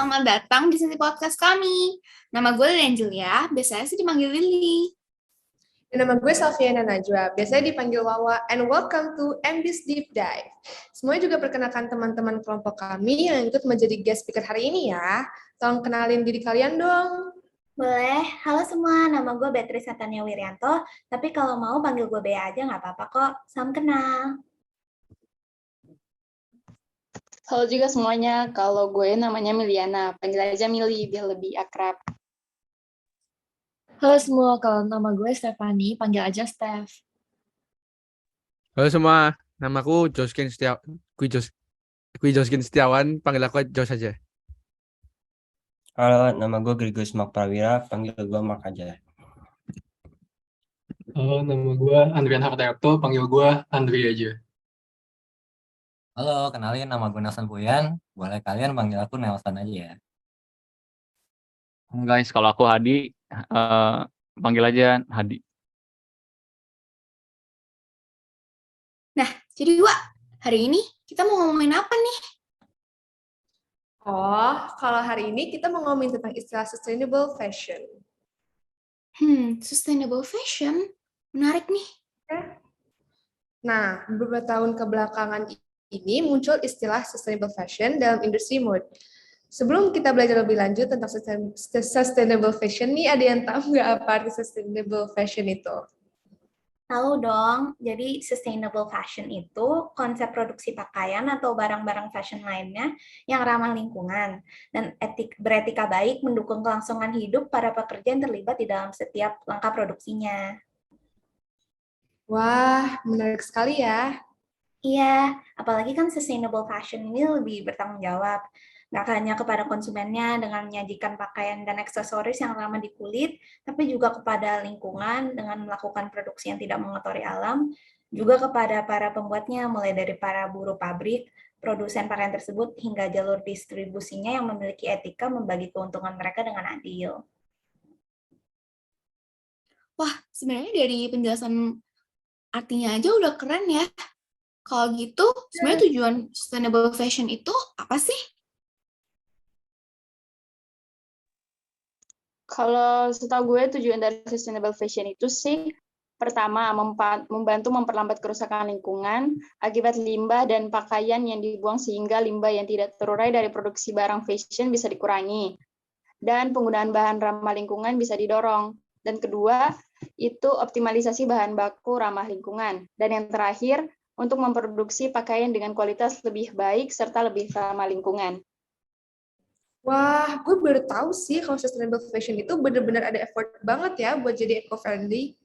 selamat datang di sesi podcast kami. Nama gue Lilian Julia, biasanya sih dipanggil Lili. Dan nama gue Salviana Najwa, biasanya dipanggil Wawa, and welcome to MD's Deep Dive. Semuanya juga perkenalkan teman-teman kelompok kami yang ikut menjadi guest speaker hari ini ya. Tolong kenalin diri kalian dong. Boleh. Halo semua, nama gue Beatrice Satania Wiryanto, tapi kalau mau panggil gue Bea aja nggak apa-apa kok. Salam kenal. Halo juga semuanya, kalau gue namanya Miliana, panggil aja Mili biar lebih akrab. Halo semua, kalau nama gue Stefani, panggil aja Steph. Halo semua, namaku Joskin Setiawan, panggil aku Jos aja. Halo, nama gue Gregorius Mark Prawira, panggil gue Mark aja. Halo, nama gue Andrian Hartarto, panggil gue Andri aja. Halo, kenalin nama gue Nelson Puyan. Boleh kalian panggil aku Nelson aja ya. Guys, kalau aku Hadi, panggil aja Hadi. Nah, jadi Wak, hari ini kita mau ngomongin apa nih? Oh, kalau hari ini kita mau ngomongin tentang istilah sustainable fashion. Sustainable fashion? Menarik nih. Nah, beberapa tahun kebelakangan ini muncul istilah sustainable fashion dalam industri mode. Sebelum kita belajar lebih lanjut tentang sustainable fashion, nih ada yang tahu nggak apa arti sustainable fashion itu? Tahu dong, jadi sustainable fashion itu konsep produksi pakaian atau barang-barang fashion lainnya yang ramah lingkungan dan beretika baik mendukung kelangsungan hidup para pekerja yang terlibat di dalam setiap langkah produksinya. Wah, menarik sekali ya. Iya, apalagi kan sustainable fashion ini lebih bertanggung jawab. Nggak hanya kepada konsumennya dengan menyajikan pakaian dan aksesoris yang ramah di kulit, tapi juga kepada lingkungan dengan melakukan produksi yang tidak mengotori alam, juga kepada para pembuatnya, mulai dari para buruh pabrik, produsen pakaian tersebut, hingga jalur distribusinya yang memiliki etika membagi keuntungan mereka dengan adil. Wah, sebenarnya dari penjelasan artinya aja udah keren ya. Kalau gitu, sebenarnya tujuan sustainable fashion itu apa sih? Kalau setahu gue tujuan dari sustainable fashion itu sih, pertama, membantu memperlambat kerusakan lingkungan akibat limbah dan pakaian yang dibuang sehingga limbah yang tidak terurai dari produksi barang fashion bisa dikurangi. Dan penggunaan bahan ramah lingkungan bisa didorong. Dan kedua, itu optimalisasi bahan baku ramah lingkungan. Dan yang terakhir, untuk memproduksi pakaian dengan kualitas lebih baik serta lebih ramah lingkungan. Wah, gue baru tahu sih kalau sustainable fashion itu benar-benar ada effort banget ya buat jadi eco-friendly.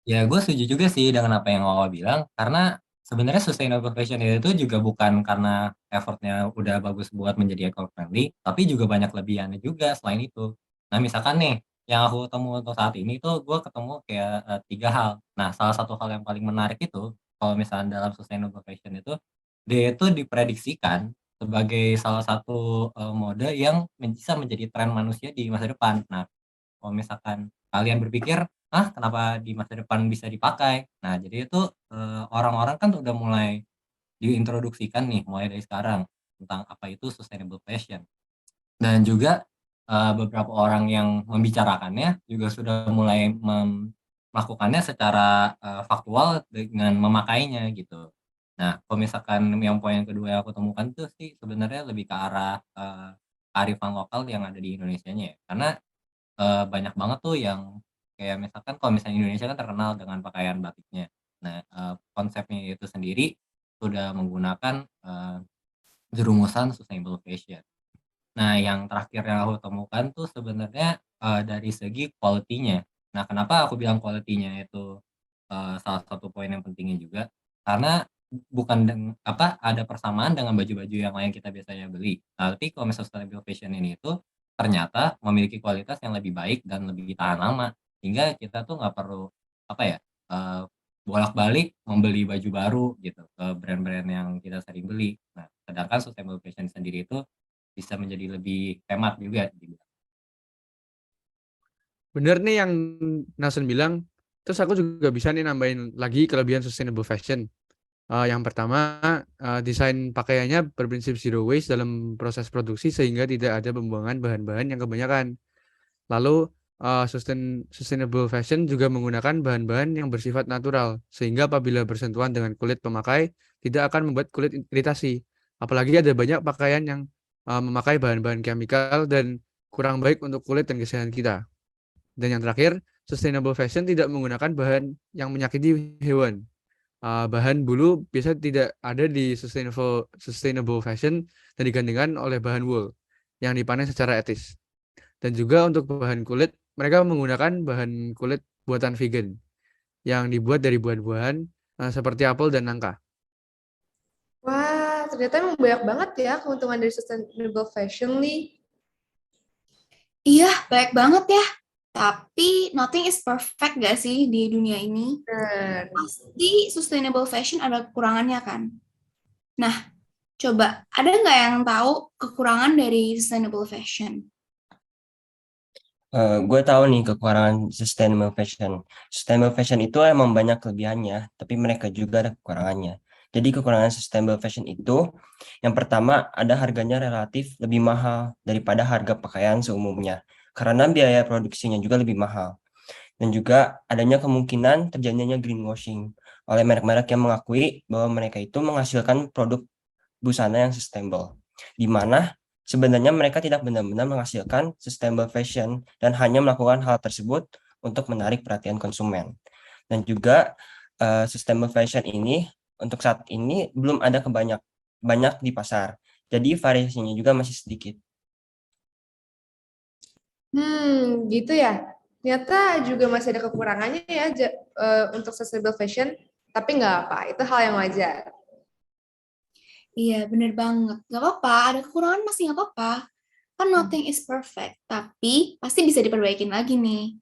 Ya, gue setuju juga sih dengan apa yang Wawa bilang, karena sebenarnya sustainable fashion itu juga bukan karena effortnya udah bagus buat menjadi eco-friendly, tapi juga banyak lebihannya juga selain itu. Nah, misalkan nih, yang aku ketemu untuk saat ini tuh gue ketemu kayak 3 hal. Nah, salah satu hal yang paling menarik itu, kalau misalnya dalam sustainable fashion itu, dia itu diprediksikan sebagai salah satu mode yang bisa menjadi tren manusia di masa depan. Nah, kalau misalkan kalian berpikir, kenapa di masa depan bisa dipakai? Nah, jadi itu orang-orang kan udah mulai diintroduksikan nih, mulai dari sekarang tentang apa itu sustainable fashion. Dan juga beberapa orang yang membicarakannya juga sudah mulai melakukannya secara faktual dengan memakainya gitu. Nah, kalau misalkan yang poin kedua yang aku temukan tuh sih sebenarnya lebih ke arah kearifan lokal yang ada di Indonesianya ya. Karena banyak banget tuh yang kayak misalkan kalau misalnya Indonesia kan terkenal dengan pakaian batiknya. Nah, konsepnya itu sendiri sudah menggunakan jerumusan sustainable fashion. Nah, yang terakhir yang aku temukan tuh sebenarnya dari segi quality-nya. Nah, kenapa aku bilang quality-nya itu salah satu poin yang pentingnya juga karena bukan ada persamaan dengan baju-baju yang lain kita biasanya beli. Nah, tapi kalau misalnya sustainable fashion ini itu ternyata memiliki kualitas yang lebih baik dan lebih tahan lama sehingga kita tuh nggak perlu eh, bolak-balik membeli baju baru gitu ke brand-brand yang kita sering beli. Nah, sedangkan sustainable fashion sendiri itu bisa menjadi lebih hemat juga. Bener nih yang Nelson bilang, terus aku juga bisa nih nambahin lagi kelebihan sustainable fashion. Yang pertama, desain pakaiannya berprinsip zero waste dalam proses produksi sehingga tidak ada pembuangan bahan-bahan yang kebanyakan. Lalu, sustainable fashion juga menggunakan bahan-bahan yang bersifat natural, sehingga apabila bersentuhan dengan kulit pemakai, tidak akan membuat kulit iritasi. Apalagi ada banyak pakaian yang memakai bahan-bahan kimia dan kurang baik untuk kulit dan kesehatan kita. Dan yang terakhir, sustainable fashion tidak menggunakan bahan yang menyakiti hewan. Bahan bulu biasa tidak ada di sustainable fashion dan digantikan oleh bahan wool yang dipanen secara etis. Dan juga untuk bahan kulit, mereka menggunakan bahan kulit buatan vegan yang dibuat dari buah-buahan seperti apel dan nangka. Wah, ternyata emang banyak banget ya keuntungan dari sustainable fashion, Lee. Iya, banyak banget ya. Tapi nothing is perfect gak sih di dunia ini? Benar. Pasti sustainable fashion ada kekurangannya kan? Nah, coba ada nggak yang tahu kekurangan dari sustainable fashion? Gue tahu nih kekurangan sustainable fashion. Sustainable fashion itu emang banyak kelebihannya, tapi mereka juga ada kekurangannya. Jadi kekurangan sustainable fashion itu, yang pertama ada harganya relatif lebih mahal daripada harga pakaian seumumnya, karena biaya produksinya juga lebih mahal. Dan juga adanya kemungkinan terjadinya greenwashing oleh merek-merek yang mengakui bahwa mereka itu menghasilkan produk busana yang sustainable, di mana sebenarnya mereka tidak benar-benar menghasilkan sustainable fashion dan hanya melakukan hal tersebut untuk menarik perhatian konsumen. Dan juga sustainable fashion ini untuk saat ini belum ada banyak di pasar. Jadi variasinya juga masih sedikit. Gitu ya. Ternyata juga masih ada kekurangannya ya untuk sustainable fashion, tapi nggak apa, itu hal yang wajar. Iya, bener banget. Gak apa-apa, ada kekurangan masih gak apa-apa. Kan nothing is perfect, tapi pasti bisa diperbaikin lagi nih.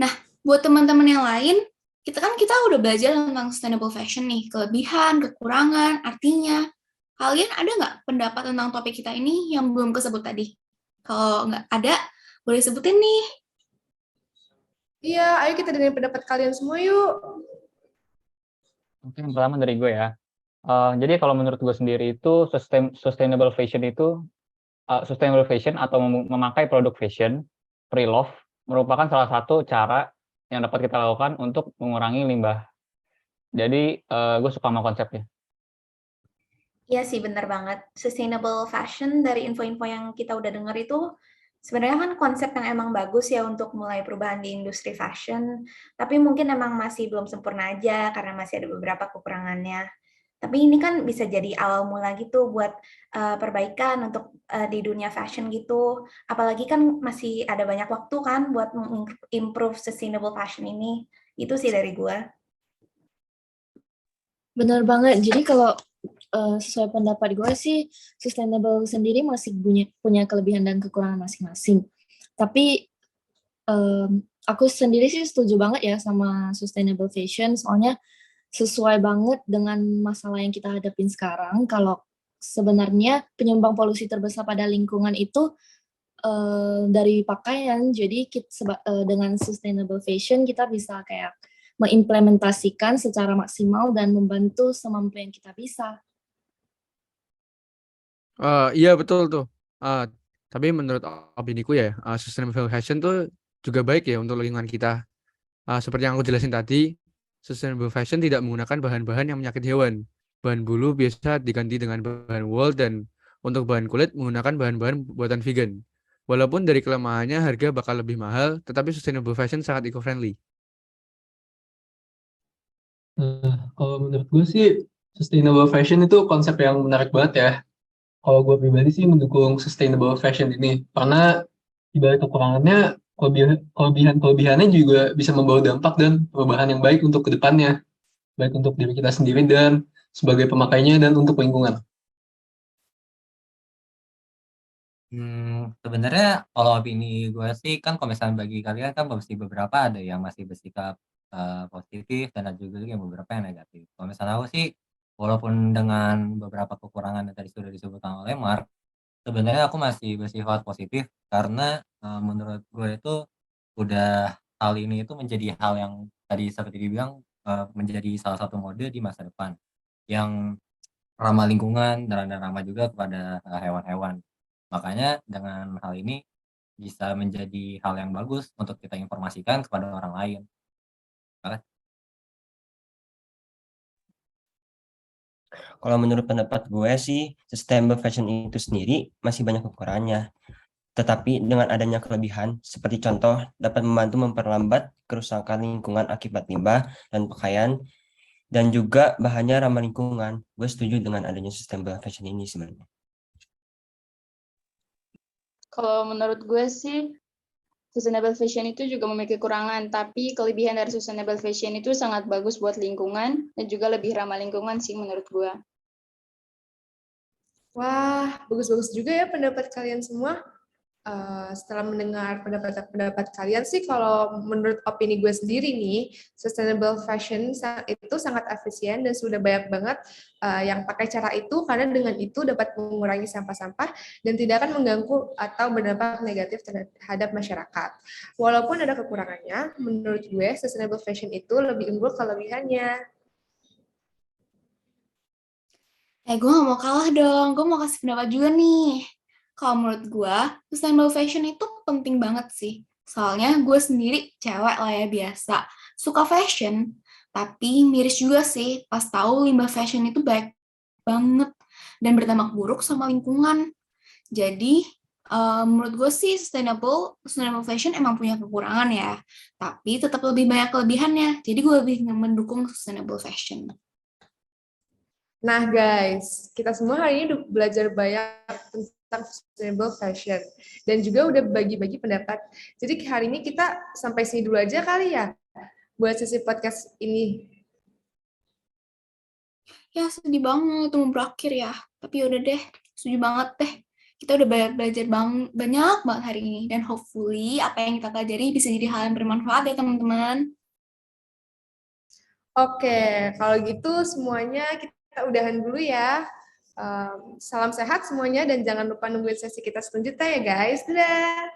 Nah, buat teman-teman yang lain, kita udah belajar tentang sustainable fashion nih, kelebihan, kekurangan, artinya. Kalian ada nggak pendapat tentang topik kita ini yang belum kesebut tadi? Kalau nggak ada, boleh sebutin nih. Iya, ayo kita dengerin pendapat kalian semua yuk. Oke, yang pertama dari gue ya. Jadi kalau menurut gue sendiri itu sustainable fashion itu sustainable fashion atau memakai produk fashion pre-love merupakan salah satu cara yang dapat kita lakukan untuk mengurangi limbah. Jadi gue suka sama konsepnya. Iya sih, bener banget. Sustainable fashion dari info-info yang kita udah denger itu sebenarnya kan konsep yang emang bagus ya untuk mulai perubahan di industri fashion, tapi mungkin emang masih belum sempurna aja karena masih ada beberapa kekurangannya. Tapi ini kan bisa jadi awal mula gitu buat perbaikan untuk di dunia fashion gitu. Apalagi kan masih ada banyak waktu kan buat improve sustainable fashion ini. Itu sih dari gua. Benar banget. Jadi kalau sesuai pendapat gue sih, sustainable sendiri masih punya kelebihan dan kekurangan masing-masing. Tapi aku sendiri sih setuju banget ya sama sustainable fashion, soalnya sesuai banget dengan masalah yang kita hadapin sekarang. Kalau sebenarnya penyumbang polusi terbesar pada lingkungan itu dari pakaian. Jadi dengan sustainable fashion kita bisa kayak mengimplementasikan secara maksimal dan membantu semampu yang kita bisa. Iya betul tuh. Tapi menurut opiniku ya, sustainable fashion tuh juga baik ya untuk lingkungan kita. Seperti yang aku jelasin tadi, sustainable fashion tidak menggunakan bahan-bahan yang menyakiti hewan. Bahan bulu biasa diganti dengan bahan wool dan untuk bahan kulit menggunakan bahan-bahan buatan vegan. Walaupun dari kelemahannya harga bakal lebih mahal, tetapi sustainable fashion sangat eco-friendly. Kalau menurut gue sih, sustainable fashion itu konsep yang menarik banget ya. Kalau gue pribadi sih mendukung sustainable fashion ini, karena di balik kekurangannya, kelebihan-kelebihannya juga bisa membawa dampak dan perubahan yang baik untuk kedepannya, baik untuk diri kita sendiri dan sebagai pemakainya dan untuk lingkungan. Sebenarnya kalau opini gue sih kan kalau misalnya bagi kalian kan masih beberapa ada yang masih bersikap positif dan ada juga yang beberapa yang negatif. Kalau misalnya aku sih walaupun dengan beberapa kekurangan yang tadi sudah disebutkan oleh Mark, sebenarnya aku masih bersifat positif karena menurut gue itu udah hal ini itu menjadi hal yang tadi seperti dibilang menjadi salah satu mode di masa depan. yang ramah lingkungan dan ramah juga kepada hewan-hewan. Makanya dengan hal ini bisa menjadi hal yang bagus untuk kita informasikan kepada orang lain. Kalau menurut pendapat gue sih, sustainable fashion itu sendiri masih banyak kekurangannya. Tetapi dengan adanya kelebihan, seperti contoh dapat membantu memperlambat kerusakan lingkungan akibat limbah dan pakaian, dan juga bahannya ramah lingkungan. Gue setuju dengan adanya sustainable fashion ini sebenarnya. Kalau menurut gue sih, sustainable fashion itu juga memiliki kekurangan, tapi kelebihan dari sustainable fashion itu sangat bagus buat lingkungan dan juga lebih ramah lingkungan sih menurut gue. Wah, bagus-bagus juga ya pendapat kalian semua. Setelah mendengar pendapat kalian sih, kalau menurut opini gue sendiri nih, sustainable fashion itu sangat efisien dan sudah banyak banget yang pakai cara itu, karena dengan itu dapat mengurangi sampah-sampah dan tidak akan mengganggu atau berdampak negatif terhadap masyarakat. Walaupun ada kekurangannya, menurut gue sustainable fashion itu lebih unggul kelebihannya. Gue gak mau kalah dong, gue mau kasih pendapat juga nih. Kalau menurut gue, sustainable fashion itu penting banget sih. Soalnya gue sendiri cewek lah ya biasa. Suka fashion, tapi miris juga sih pas tahu limbah fashion itu baik banget dan berdampak buruk sama lingkungan. Jadi, menurut gue sih sustainable fashion emang punya kekurangan ya. Tapi tetap lebih banyak kelebihannya. Jadi gue lebih mendukung sustainable fashion. Nah guys, kita semua hari ini udah belajar banyak tentang sustainable fashion dan juga udah bagi-bagi pendapat. Jadi hari ini kita sampai sini dulu aja kali ya buat sesi podcast ini. Ya sedih banget itu mau berakhir ya. Tapi udah deh, setuju banget deh. Kita udah belajar banyak banget hari ini. Dan hopefully apa yang kita pelajari bisa jadi hal yang bermanfaat ya teman-teman. Oke, kalau gitu semuanya kita udahan dulu ya. Salam sehat semuanya dan jangan lupa nungguin sesi kita selanjutnya ya guys. Dadah!